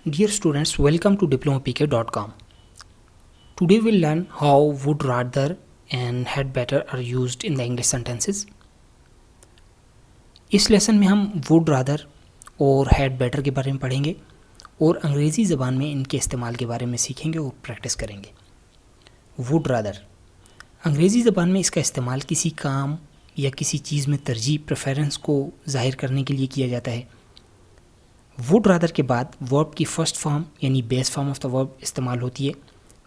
Dear students, welcome to diplomapk.com. Today we'll learn how would rather and had better are used in the English sentences. इस lesson में हम would rather और had better के बारे में पढ़ेंगे और अंग्रेज़ी ज़बान में इनके इस्तेमाल के बारे में सीखेंगे और प्रैक्टिस करेंगे. would rather अंग्रेज़ी ज़बान में इसका इस्तेमाल किसी काम या किसी चीज़ में तरजीह प्रेफरेंस को ज़ाहिर करने के लिए किया जाता है. वुड रादर के बाद वर्ब की फ़र्स्ट फॉर्म यानी base form of the verb इस्तेमाल होती है.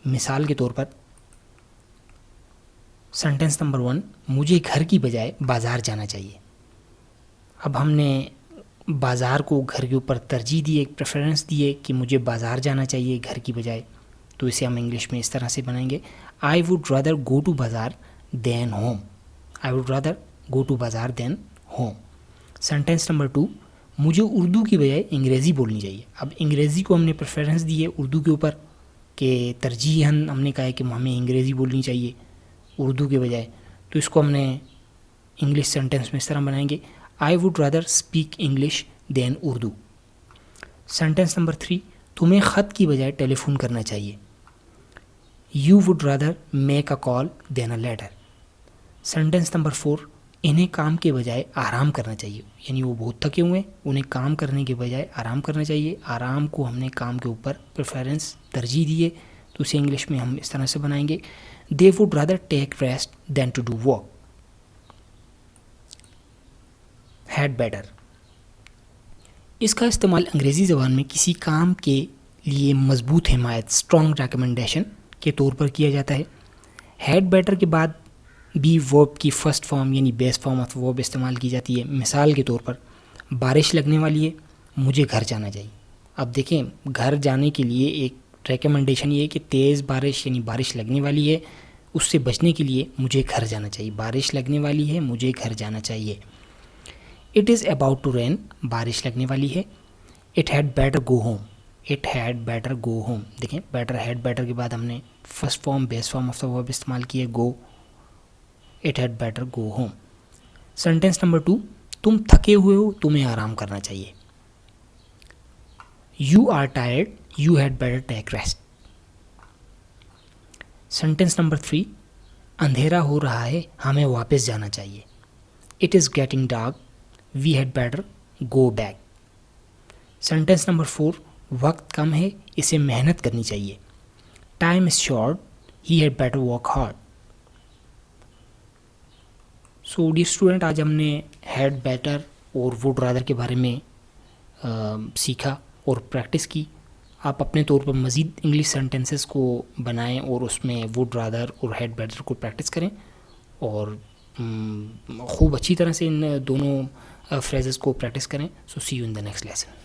मिसाल के तौर पर सेंटेंस नंबर 1, मुझे घर की बजाय बाज़ार जाना चाहिए. अब हमने बाज़ार को घर के ऊपर तरजीह दी, एक प्रेफरेंस दी है कि मुझे बाज़ार जाना चाहिए घर की बजाय, तो इसे हम इंग्लिश में इस तरह से बनाएंगे, I would rather go to बाज़ार then home. I would rather go to बाज़ार देन होम. सेंटेंस नंबर 2, मुझे उर्दू की बजाय अंग्रेज़ी बोलनी चाहिए. अब अंग्रेज़ी को हमने प्रेफरेंस दी है उर्दू के ऊपर कि तरजीहन हमने कहा है कि हमें अंग्रेज़ी बोलनी चाहिए उर्दू के बजाय, तो इसको हमने इंग्लिश सेंटेंस में इस तरह बनाएंगे, I would rather speak English than Urdu. Sentence number 3, तुम्हें ख़त की बजाय टेलीफोन करना चाहिए. You would rather make a call than a letter. Sentence number 4, इन्हें काम के बजाय आराम करना चाहिए, यानी वो बहुत थके हुए हैं, उन्हें काम करने के बजाय आराम करना चाहिए. आराम को हमने काम के ऊपर प्रेफरेंस तरजीह दी है, तो उसे इंग्लिश में हम इस तरह से बनाएंगे, they would rather take rest than to do work. Had better इसका इस्तेमाल अंग्रेज़ी ज़बान में किसी काम के लिए मजबूत हिमायत स्ट्रॉन्ग रिकमेंडेशन के तौर पर किया जाता है. हैड बेटर के बाद भी वर्ब की फ़र्स्ट फॉर्म यानी बेस फॉर्म ऑफ वर्ब इस्तेमाल की जाती है. मिसाल के तौर पर बारिश लगने वाली है, मुझे घर जाना चाहिए. अब देखें, घर जाने के लिए एक रिकमेंडेशन ये है कि तेज़ बारिश यानी बारिश लगने वाली है, उससे बचने के लिए मुझे घर जाना चाहिए. बारिश लगने वाली है, मुझे घर जाना चाहिए. It is about to rain, बारिश लगने वाली है. It had better go home. It had better go home. देखें, बेटर हैड बेटर के बाद हमने first form base form of the verb इस्तेमाल किए, go. It had better go home. Sentence number 2, तुम थके हुए हो, तुम्हें आराम करना चाहिए. You are tired, you had better take rest. Sentence number 3, अंधेरा हो रहा है, हमें वापस जाना चाहिए. It is getting dark, we had better go back. Sentence number 4, वक्त कम है, इसे मेहनत करनी चाहिए. Time is short, he had better work hard. So dear student, आज हमने हैड बेटर और वुड रादर के बारे में सीखा और प्रैक्टिस की. आप अपने तौर पर मज़ीद इंग्लिश सेंटेंसेस को बनाएं और उसमें वुड रादर और हैड बेटर को प्रैक्टिस करें और खूब अच्छी तरह से इन दोनों फ्रेजेस को प्रैक्टिस करें. So see you in the next lesson.